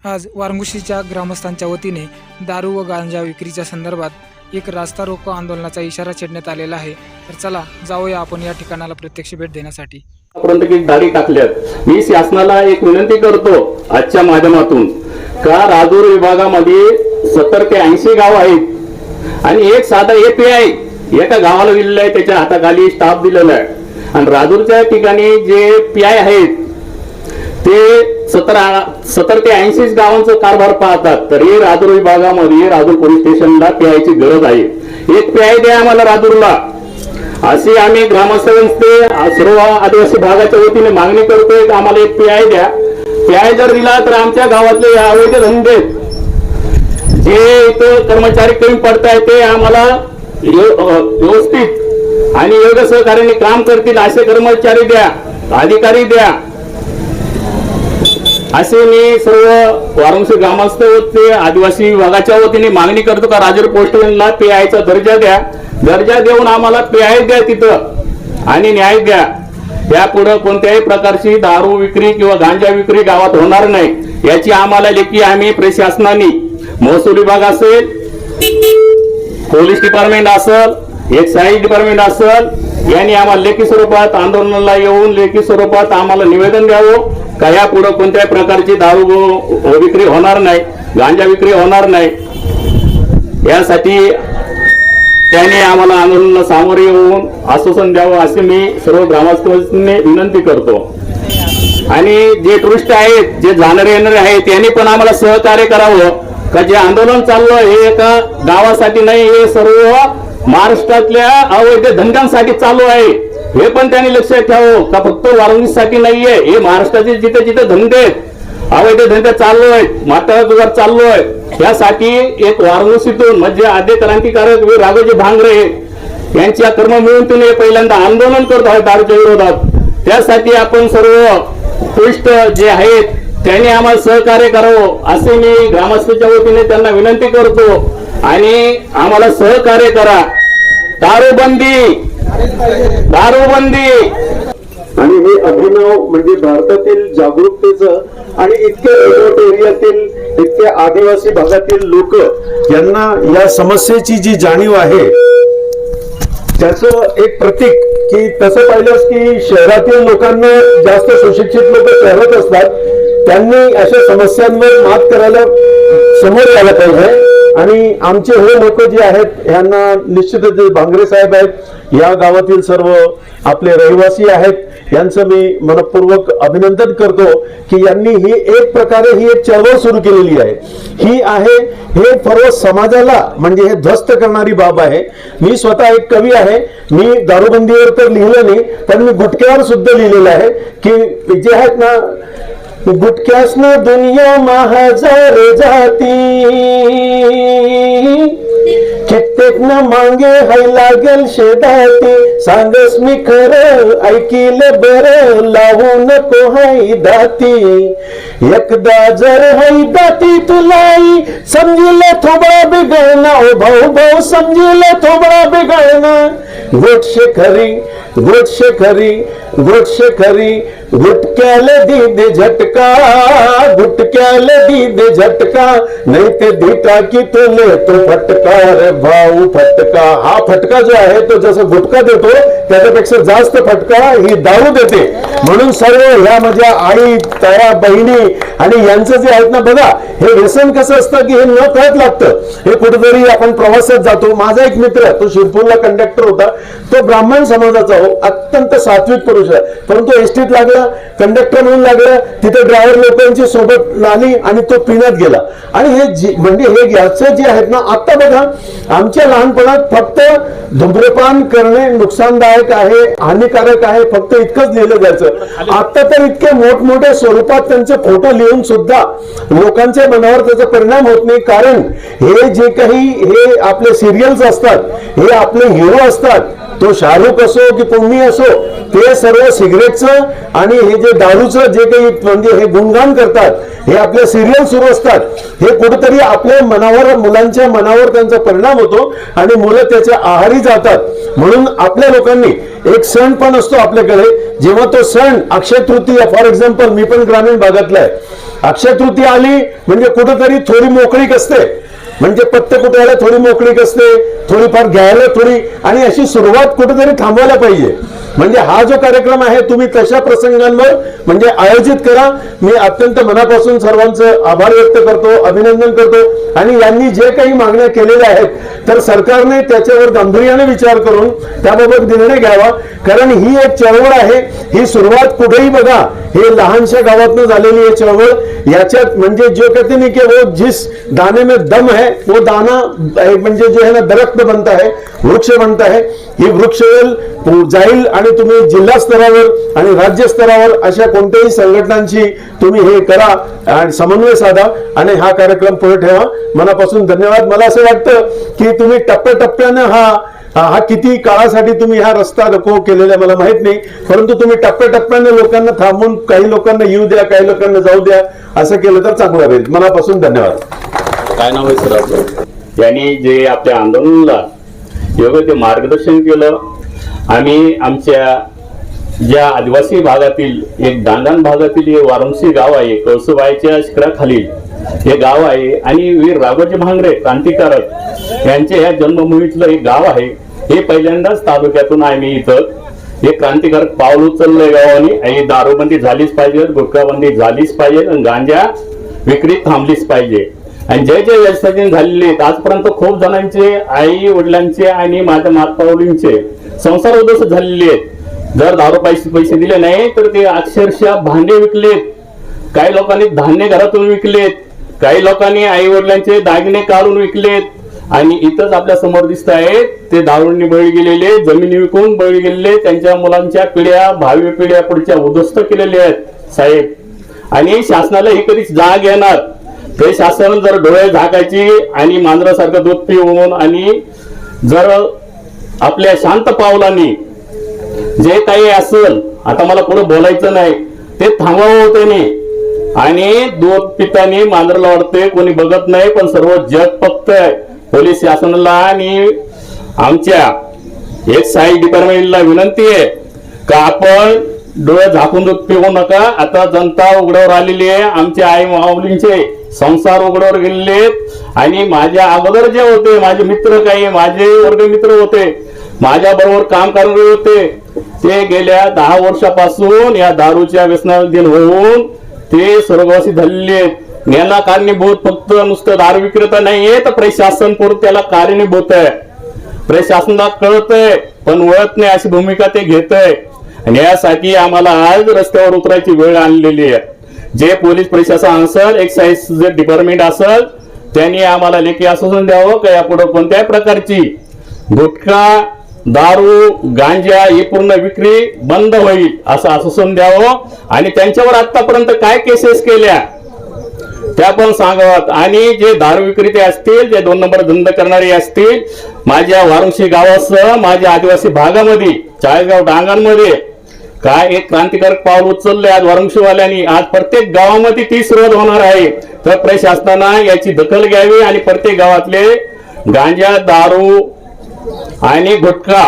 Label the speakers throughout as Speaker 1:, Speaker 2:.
Speaker 1: आज वारंगुशीच्या ग्रामस्थांच्या वतीने दारू व गांजा विक्रीच्या संदर्भात एक रास्ता रोको आंदोलनाचा इशारा छेडण्यात आलेला आहे। तर चला जाऊया आपण या ठिकाणाला प्रत्यक्ष भेट देण्यासाठी।
Speaker 2: परंतु दारी टाकल्यात। मी शासनाला एक विनंती करतो आजच्या माध्यमातून का राजूर विभागामध्ये 70 ते 80 गाव आहेत आणि एक साधा एपीआय एका गावाला दिलेला आहे, त्याच्या हाताखाली स्टाफ दिलेला आहे आणि राजूरच्या ठिकाणी जे पीआय आहेत ते 70 ते 80 गावांचा कारभार पाहतात। तरी राजूर विभागामध्ये राजूर पोलीस स्टेशनला पीआयची गरज आहे। एक पीआय द्या आम्हाला राजूरला, अशी आम्ही ग्रामस्थांचे सर्व आदिवासी भागाच्या वतीने मागणी करतोय की आम्हाला एक पीआय द्या। पीआय जर दिला तर आमच्या गावातले अवैध धंदे जे इथं कर्मचारी कमी पडतायत ते आम्हाला व्यवस्थित आणि योग्य सहकार्याने काम करतील असे कर्मचारी द्या, अधिकारी द्या, असे मी सर्व वारंगशी ग्रामस्थ होते आदिवासी विभागाच्या वतीने मागणी करतो का राजूर पोलीस स्टेशनला पीआयचा दर्जा द्या। दर्जा देऊन आम्हाला पीआय द्या तिथं आणि न्याय द्या। यापुढे कोणत्याही प्रकारची दारू विक्री किंवा गांजा विक्री गावात होणार नाही याची आम्हाला लेखी आम्ही प्रशासनाने महसूल विभाग असेल, पोलीस डिपार्टमेंट असेल, एक्साइज डिपार्टमेंट असेल यांनी आम्हाला लेखी स्वरूपात आंदोलनाला येऊन लेखी स्वरूपात आम्हाला निवेदन द्यावं का यापुढे कोणत्याही प्रकारची दारू विक्री होणार नाही, गांजा विक्री होणार नाही। यासाठी त्यांनी आम्हाला आंदोलनाला सामोरे येऊन आश्वासन द्यावं असे मी सर्व ग्रामस्थांनी विनंती करतो। आणि जे टुरिस्ट आहेत, जे जाणारे येणारे आहेत त्यांनी पण आम्हाला सहकार्य करावं का जे आंदोलन चाललं हे एका गावासाठी नाही, हे सर्व महाराष्ट्रातल्या अवैध धंद्यांसाठी चालू आहे हे पण त्यांनी लक्षात ठेवावं का फक्त वारंगीसाठी नाहीये, हे महाराष्ट्राचे जिथे जिथे धंदे आहेत अवैध धंदे चालू आहेत, म्हातारा जुगार चालू आहे, यासाठी एक वारंगीतून म्हणजे आद्य क्रांतिकारक वीर राघोजी भांगरे यांच्या कर्मभूमीतून पहिल्यांदा आंदोलन करत आहोत दारूच्या विरोधात। त्यासाठी आपण सर्व टुरिस्ट जे आहेत त्यांनी आम्हाला सहकार्य करावं असे मी ग्रामस्थांच्या वतीने त्यांना विनंती करतो आणि आम्हाला सहकार्य करा। दारूबंदी दारूबंदी
Speaker 3: आणि हे अभिनव म्हणजे भारतातील जागरूकतेचं आणि इतक्या रिमोट एरियातील इतक्या आदिवासी भागातील लोक यांना या समस्येची जी जाणीव आहे त्याचं एक प्रतीक की तसं पाहिलंच की शहरातील लोकांना जास्त सुशिक्षित लोक शहरात असतात, त्यांनी अशा समस्यांवर मात करायला समोर यायला पाहिजे। आणि आमचे हे लोक जे आहेत यांना निश्चितच जे भांगरे साहेब आहेत या गावातील सर्व आपले रहिवासी आहेत यांचं मी मनपूर्वक अभिनंदन करतो की यांनी ही एक प्रकारे ही एक चळवळ सुरू केलेली आहे। ही आहे हे सर्व समाजाला म्हणजे हे ध्वस्त करणारी बाब आहे। मी स्वतः एक कवी आहे, मी दारूबंदीवर तर लिहिलं नाही पण मी गुटख्यावर सुद्धा लिहिलेलं आहे की जे आहेत ना गुटख्यासनं दुनिया महाजार जाती, कित्येक न मागे हाय लागेल शेदाती, सांगस मी खरं ऐकील बरं लावू नको हाय दाती, एकदा जर हाय दाती तुलाई समजिल थोबा बिगळना, ओ भाऊ भाऊ समजिल थोबा बिगळना, गोटशे खरी गोटशे खरी गोटशे खरी गुटक्याला दी दे झटका, गुटक्याला दी दे झटका, नाही ते धिटा की तुले तो फटका रे भाऊ फटका। हा फटका जो आहे तो जसं गुटखा देतो त्याच्यापेक्षा जास्त फटका ही दारू देते। म्हणून सर्व ह्या माझ्या आई ताया बहिणी आणि यांचं जे आहेत ना बघा हे व्यसन कसं असतं की हे न कळत लागतं। हे कुठेतरी आपण प्रवासात जातो, माझा एक मित्र तो शिरपूरला कंडक्टर होता, तो ब्राह्मण समाजाचा हो, अत्यंत सात्विक पुरुष आहे, परंतु एसटीत लागला कंडक्टर म्हणून लागला, तिथे ड्रायव्हर लोकांची सोबत आली आणि तो पिण्यात गेला। आणि हे म्हणजे हे याचं जे आहेत ना आता बघा आमच्या लहानपणात फक्त धूम्रपान करणे नुकसानदायक आहे, हानिकारक आहे फक्त इतकंच लिहिलं जायचं। आता तर इतक्या मोठमोठ्या स्वरूपात त्यांचे फोटो लिहून सुद्धा लोकांच्या मनावर त्याचा परिणाम होत नाही, कारण हे जे काही हे आपले सिरियल्स असतात हे आपले हिरो असतात तो शाहरुख असो की कोणी असो, ते सर्व सिगरेटचं आणि हे जे दारूचं जे काही म्हणजे हे गुणगान करतात, हे आपल्या सिरियल सुरू असतात, हे कुठेतरी आपल्या मनावर, मुलांच्या मनावर त्यांचा परिणाम होतो आणि मुलं त्याच्या आहारी जातात. म्हणून आपल्या लोकांनी एक सण पण असतो आपल्याकडे, जेव्हा तो सण अक्षय तृतीया, फॉर एक्झाम्पल मी पण ग्रामीण भागातला आहे, अक्षय तृतीया आली म्हणजे कुठेतरी थोडी मोकळीक असते, म्हणजे पत्ते कुटायला थोडी मोकळीक असते, थोडीफार घ्यायला थोडी, आणि अशी सुरुवात कुठेतरी थांबवायला पाहिजे. म्हणजे हा जो कार्यक्रम आहे तुम्ही तशा प्रसंगांवर म्हणजे आयोजित करा. मी अत्यंत मनापासून सर्वांचं आभार व्यक्त करतो, अभिनंदन करतो. आणि यांनी जे काही मागण्या केलेल्या आहेत तर सरकारने त्याच्यावर गांभीर्याने विचार करून त्याबाबत निर्णय घ्यावा. कारण ही एक चळवळ आहे, ही सुरुवात कुठेही बघा, हे लहानशा गावातनं झालेली ही चळवळ. याच्यात म्हणजे जो कहते नहीं कि वो जिस दाने में दम है वो दाना म्हणजे जो है ना दरख्त बनता है, वृक्ष बनता है. ही वृक्षवेल जाईल आणि तुम्ही जिल्हा स्तरावर आणि राज्य स्तरावर अशा कोणत्याही संघटनांची तुम्ही हे करा आणि समन्वय साधा आणि हा कार्यक्रम पुढे ठेवा. मनापासून धन्यवाद. मला असं वाटतं की तुम्ही टप्प्याटप्प्यानं हा किती काळासाठी तुम्ही हा रस्ता रोको केलेला मला माहित नाही, परंतु तुम्ही टप्प्याटप्प्याने लोकांना थांबून काही लोकांना येऊ द्या, काही लोकांना जाऊ द्या, असं केलं तर चांगलं राहील. मनापासून धन्यवाद.
Speaker 2: काय नाव आहे सर आपलं? यांनी जे आपल्या आंदोलनाला योग्य ते मार्गदर्शन केलं. आम्ही आमच्या ज्या आदिवासी भागातील एक दांडण भागातील हे वारमसी गाव आहे, कळसुबाईच्या शिखराखालील हे गाव आहे आणि वीर राघोजी भांगरे क्रांतिकारक यांचे ह्या जन्मभूमीतलं एक गाव आहे. हे पहिल्यांदाच तालुक्यातून आम्ही इथं एक क्रांतिकारक पाऊल उचललंय गावाने. आणि दारूबंदी झालीच पाहिजे, गुटखाबंदी झालीच पाहिजे आणि गांजा विक्री थांबलीच पाहिजे. आणि जे जे व्यवस्थापन झालेले आहेत आजपर्यंत खूप जणांचे आई वडिलांचे आणि माझ्या मातपावलींचे संसार उद्ध्वस्त झालेले आहेत. जर दारू पैसे दिले नाही तर ते अक्षरशः भांडे विकलेत, काही लोकांनी धान्य घरातून विकलेत, काही लोकांनी आई वडिलांचे दागिने काढून विकलेत. आणि इथंच आपल्या समोर दिसत आहेत ते दारूंनी बळी गेलेले, जमिनी विकून बळी गेलेले, त्यांच्या मुलांच्या पिढ्या, भावी पिढ्या पुढच्या उद्ध्वस्त केलेल्या आहेत साहेब. आणि शासनाला ही कधीच जाग येणार ते शासन जर डोळे झाकायची आणि मांजरासारखं दूध पिऊन आणि जर आपल्या शांत पावलांनी जे काही असेल, आता मला पुढे बोलायचं नाही, ते थांबवावं होते नाही. आणि दूध पितानी मांजराला वाटते, कोणी बघत नाही, पण सर्व जग बघतंय. पोलीस शासनाला आणि आमच्या एक्साईज डिपार्टमेंटला विनंती आहे का आपण डोळे झाकून दूध पिऊ नका. आता जनता उघड्यावर आलेली आहे, आमच्या आई माऊलींचे संसार उघड्यावर गेलेत. आणि माझ्या अगोदर जे होते माझे मित्र, काही माझे वर्ग मित्र होते, माझ्या बरोबर काम करणारे होते, ते गेल्या 10 वर्षापासून या दारूच्या व्यसनाधीन होऊन ते स्वर्गवासी झालेले आहेत. यांना कारणीभूत फक्त नुसतं दारू विक्रेता नाहीये, तर प्रशासन पूर्ण त्याला कारणीभूत आहे. प्रशासनाला कळतंय पण वळत नाही अशी भूमिका ते घेत आहे. आणि यासाठी आम्हाला आज रस्त्यावर उतरायची वेळ आणलेली आहे. जे पोलीस प्रशासन असेल, एक्साईज डिपार्टमेंट असेल, त्यांनी आम्हाला लेखी आश्वासन द्यावं का यापुढे कोणत्याही प्रकारची गुटखा, दारू, गांजा ही पूर्ण विक्री बंद होईल असं आश्वासन द्यावं. आणि त्यांच्यावर आतापर्यंत काय केसेस केल्या त्या पण सांगाव्यात. आणि जे दारू विक्रेते असतील, जे 2 नंबर धंदा करणारे असतील, माझ्या वारंशी गावासह माझ्या आदिवासी भागामध्ये चाळीसगाव डांगांमध्ये काय एक क्रांतिकारक पाऊल उचललंय आज वारंशीवाल्यांनी. आज प्रत्येक गावामध्ये ती सुरुवात होणार आहे. तर प्रशासनानं याची दखल घ्यावी आणि प्रत्येक गावातले गांजा, दारू आणि गुटखा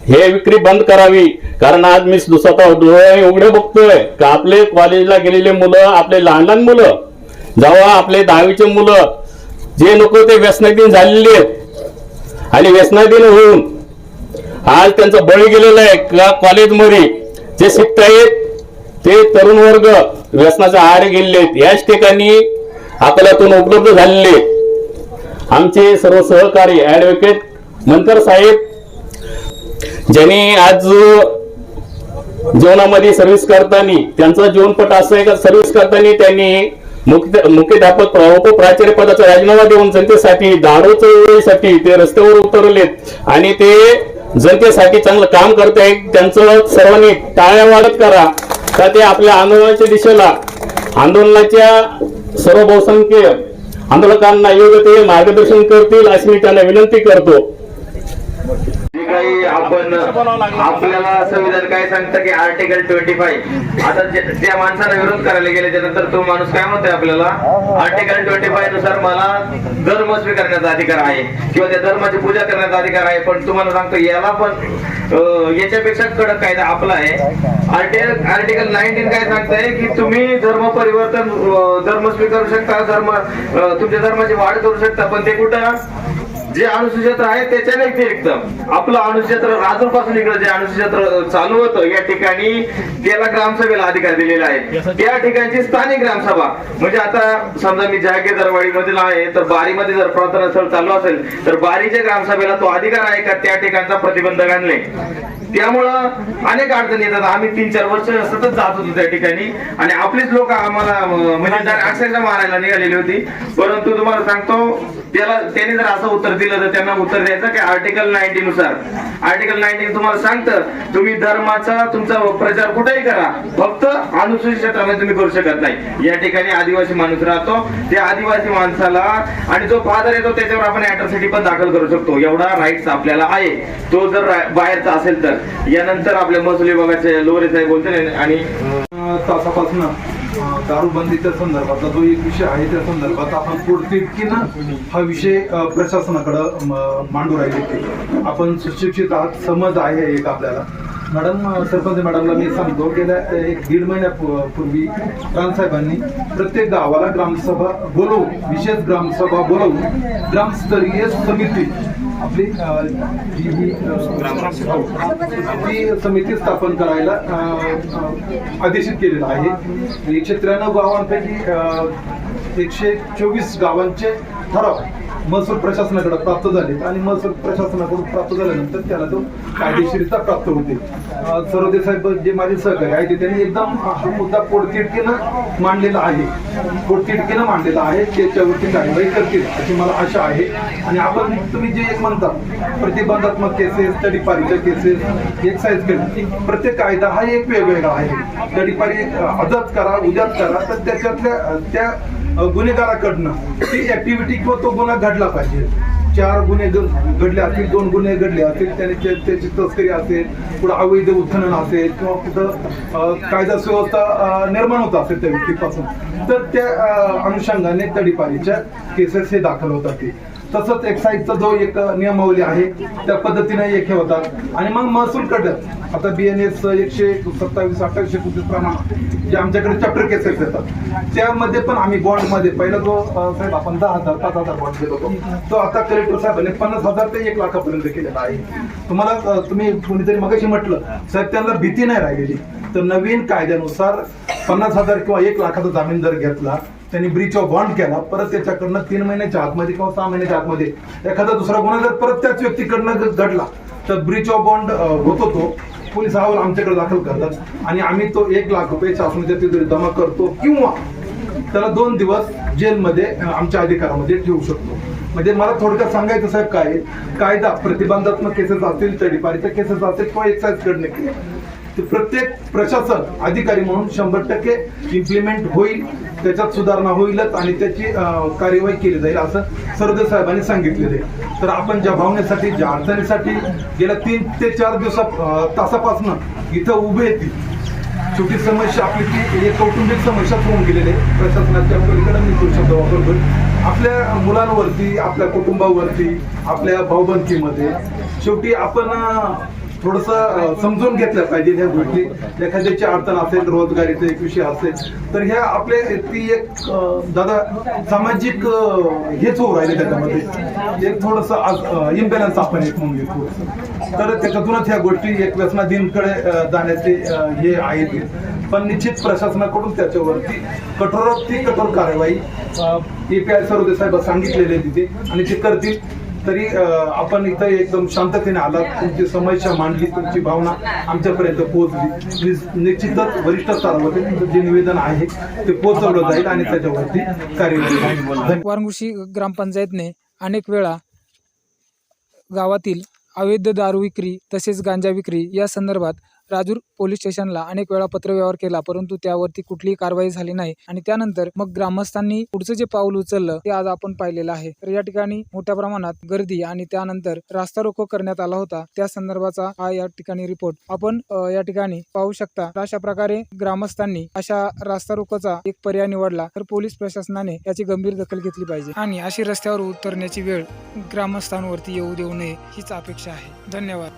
Speaker 2: हे विक्री बंद करावी. कारण आज मी स्वतः डोळे उघडे बघतोय का आपले कॉलेजला गेलेले मुलं, आपले लहान लहान मुलं, जेव्हा आपले 10वीचे मुलं जे नको ते व्यसनाधीन झालेले आहेत आणि व्यसनाधीन होऊन आज त्यांचा बळी गेलेला आहे का कॉलेजमध्ये जे शिकतायत ते तरुण वर्ग व्यसनाच्या आहारी गेलेले आहेत. याच ठिकाणी आपल्यातून उपलब्ध झालेले आमचे सर्व सहकारी ऍडव्होकेट मनकर साहेब, ज्यांनी आज जीवनामध्ये सर्व्हिस करताना त्यांचा जीवनपट असं आहे का सर्व्हिस करताना त्यांनी मुख्याध्यापक उपप्राचार्य पदाचा राजीनामा देऊन जनतेसाठी, दारू चळवळीसाठी ते रस्त्यावर उतरलेत आणि ते जनतेसाठी चांगलं काम करतायत. त्यांचं सर्वांनी टाळ्या वाजत करा का ते आपल्या आंदोलनाच्या दिशेला, आंदोलनाच्या सर्व बहुसंख्य आंदोलकांना योग्य ते मार्गदर्शन करतील अशी मी त्यांना विनंती करतो.
Speaker 4: जे काही आपण आपल्याला संविधान काय सांगतं की आर्टिकल 25 आता ज्या माणसाला विरोध करायला गेले त्यानंतर तो माणूस काय म्हणतोय आपल्याला आर्टिकल 25 नुसार मला धर्म स्वीकारण्याचा अधिकार आहे किंवा त्या धर्माची पूजा करण्याचा अधिकार आहे. पण तुम्हाला सांगतो याला पण याच्यापेक्षा कडक कायदा आपला आहे. आर्टिकल 19 काय सांगताय की तुम्ही धर्म परिवर्तन धर्म स्वीकारू शकता, तुमच्या धर्माची वाढ करू शकता, पण ते कुठं जे अणुक्षेत्र आहे त्याच्या व्यतिरिक्त आपलं अणुक्षेत्र राजूरपासून इकडे जे अणुक्षेत्र चालू होतं या ठिकाणी त्याला ग्रामसभेला अधिकार दिलेला आहे. त्या ठिकाणची स्थानिक ग्रामसभा म्हणजे आता समजा मी जहागीरदारवाडी मधील आहे तर बारीमध्ये जर प्रार्थना स्थळ चालू असेल तर बारीच्या ग्रामसभेला तो अधिकार आहे का त्या ठिकाणचा प्रतिबंधक आणले. त्यामुळं अनेक अडचणी येतात. आम्ही 3-4 वर्ष सतत जात होतो त्या ठिकाणी आणि आपलीच लोक आम्हाला म्हणजे अक्षरशः मारायला निघालेली होती. परंतु तुम्हाला सांगतो त्याने जर असं उत्तर दिलं तर त्यांना उत्तर द्यायचं की आर्टिकल 90 नुसार आर्टिकल 90 तुम्हाला सांगतं तुम्ही धर्माचा तुमचा प्रचार कुठेही करा, फक्त अनुसूचित क्षेत्रामध्ये तुम्ही करू शकत नाही. या ठिकाणी आदिवासी माणूस राहतो, त्या आदिवासी माणसाला आणि जो फादर येतो त्याच्यावर आपण अॅट्रॉसिटी पण दाखल करू शकतो. एवढा राईट्स आपल्याला आहे. तो जर बाहेरचा असेल तर यानंतर आपल्या महसूल विभागाचे लोरे साहेब बोलतील आणि
Speaker 5: तासापासून दारूबंदीच्या संदर्भातला जो एक विषय आहे त्या संदर्भात आपण पुढतिडकीनं हा विषय प्रशासनाकडे मांडू राहिले. आपण सुशिक्षित आहात, समज आहे एक आपल्याला. मॅडम सरपंच मॅडमला मी सांगतो गेल्या 1-1.5 महिन्यापूर्वी रानसाहेबांनी प्रत्येक गावाला ग्रामसभा बोलवून विशेष ग्रामसभा बोलवून ग्रामस्तरीय समिती आपली ती समिती स्थापन करायला आदेशित केलेलं आहे. 193 गावांपैकी 124 गावांचे ठराव महसूल प्रशासनाकडे प्राप्त झाले आणि महसूल प्रशासनाकडून प्राप्त झाल्यानंतर त्याला तो कायदेशीरता प्राप्त होते. सरोदे साहेब जे माझे सहकारी आहेत त्यांनी एकदम हा मुद्दा पोटतिडकीनं मांडलेला आहे. त्याच्यावरती कार्यवाही करतील अशी मला आशा आहे. आणि आपण तुम्ही जे एक म्हणता प्रतिबंधात्मक केसेस, तडीपारीच्या केसेस, एक्साईज केसेस, प्रत्येक कायदा हा एक वेगवेगळा आहे. तडीपारी आजच करा उद्याच करा तर त्याच्यातल्या त्या गुन्हेगाराकडनं ती ऍक्टिव्हिटी किंवा तो गुन्हा घडला पाहिजे. 4 गुन्हे घडले असतील, 2 गुन्हे घडले असतील, त्याची तस्करी असेल, कुठं अवैध उत्खनन असेल किंवा कुठं कायदा सुव्यवस्था निर्माण होत असेल त्या व्यक्तीपासून तर त्या अनुषंगाने तडीपारीच्या केसेस हे दाखल होतात. तसंच एक्साईजचा जो एक नियमावली आहे त्या पद्धतीने एक हे होतात. आणि मग महसूल कटत आता BNS 127-28 प्रमाणे जे आमच्याकडे चॅप्टर केसेस येतात त्यामध्ये पण आम्ही बॉन्डमध्ये पहिला जो साहेब आपण 10,000 5,000 बॉन्ड देत होतो तो आता कलेक्टर साहेबांनी 50,000 ते 1 लाखापर्यंत केलेला आहे. तुम्हाला तुम्ही कोणीतरी मगाशी म्हटलं साहेब त्यांना भीती नाही राहिलेली तर नवीन कायद्यानुसार 50,000 किंवा 1 लाखाचा जामीन जर घेतला त्यांनी ब्रीच ऑफ बॉन्ड केला परत त्याच्याकडनं 3 महिन्याच्या आतमध्ये किंवा 6 महिन्याच्या आतमध्ये एखादा दुसरा गुन्हा जर परत त्याच व्यक्तीकडनं घडला तर ब्रीच ऑफ बॉन्ड होतो. तो पोलीस अहवाल आमच्याकडे दाखल करतात आणि आम्ही तो 1 लाख रुपये शासनाच्या तिजोरीत जमा करतो किंवा त्याला 2 दिवस जेलमध्ये आमच्या अधिकारामध्ये ठेवू शकतो. म्हणजे मला थोडक्यात सांगायचं साहेब काय कायदा प्रतिबंधात्मक केसेस असतील, तडीपारीच्या केसेस असतील किंवा एक्साईज कडणे प्रत्येक प्रशासन अधिकारी म्हणून 100% इम्प्लिमेंट होईल, त्याच्यात सुधारणा होईलच आणि त्याची कार्यवाही केली जाईल असं सरोदे साहेबांनी सांगितलेले. तर आपण ज्या भावनेसाठी ज्या अडचणीसाठी गेल्या 3 ते 4 तासापासून इथं उभे येतील छोटी समस्या आपली ती एक कौटुंबिक समस्याच होऊन गेलेली आहे. प्रशासनाच्या पलीकडे मी तो शब्द वापरतो. आपल्या मुलांवरती, आपल्या कुटुंबावरती, आपल्या भाऊबंदकीमध्ये शेवटी आपण थोडंसं समजून घेतलं पाहिजे ह्या गोष्टी. एखाद्याची अडचण असेल, रोजगारीचा एक विषय असेल तर ह्या आपले ती एक दादा सामाजिक हेच होऊ राहिले त्याच्यामध्ये एक थोडंसं इम्बॅलन्स आपण एक म्हणून घेतो. तर त्याच्यातूनच ह्या गोष्टी एक व्यसनाधीनकडे जाण्याचे हे आहेत. पण निश्चित प्रशासनाकडून त्याच्यावरती कठोर कार्यवाही API सरोदे साहेब सांगितलेले तिथे आणि ते करतील. तरी आपण इथं एकदम शांततेने आलात, तुमची समस्या मांडली, तुमची भावना आमच्यापर्यंत पोहोचली. निश्चितच वरिष्ठ स्तरावरती जे निवेदन आहे ते पोहोचवलं जाईल आणि त्याच्यावरती कार्यवाही.
Speaker 1: वारंगुशी ग्रामपंचायतने अनेक वेळा गावातील अवैध दारू विक्री तसेच गांजा विक्री या संदर्भात राजूर पोलीस स्टेशनला अनेक वेळा पत्रव्यवहार केला, परंतु त्यावरती कुठलीही कारवाई झाली नाही आणि त्यानंतर मग ग्रामस्थांनी पुढचं जे पाऊल उचललं ते आज आपण पाहिलेलं आहे. तर या ठिकाणी मोठ्या प्रमाणात गर्दी आणि त्यानंतर रास्ता रोको करण्यात आला होता, त्या संदर्भाचा हा या ठिकाणी रिपोर्ट आपण या ठिकाणी पाहू शकता. अशा प्रकारे ग्रामस्थांनी अशा रास्ता रोकोचा एक पर्याय निवडला तर पोलीस प्रशासनाने याची गंभीर दखल घेतली पाहिजे आणि अशी रस्त्यावर उतरण्याची वेळ ग्रामस्थांवरती येऊ देऊ नये हीच अपेक्षा आहे. धन्यवाद.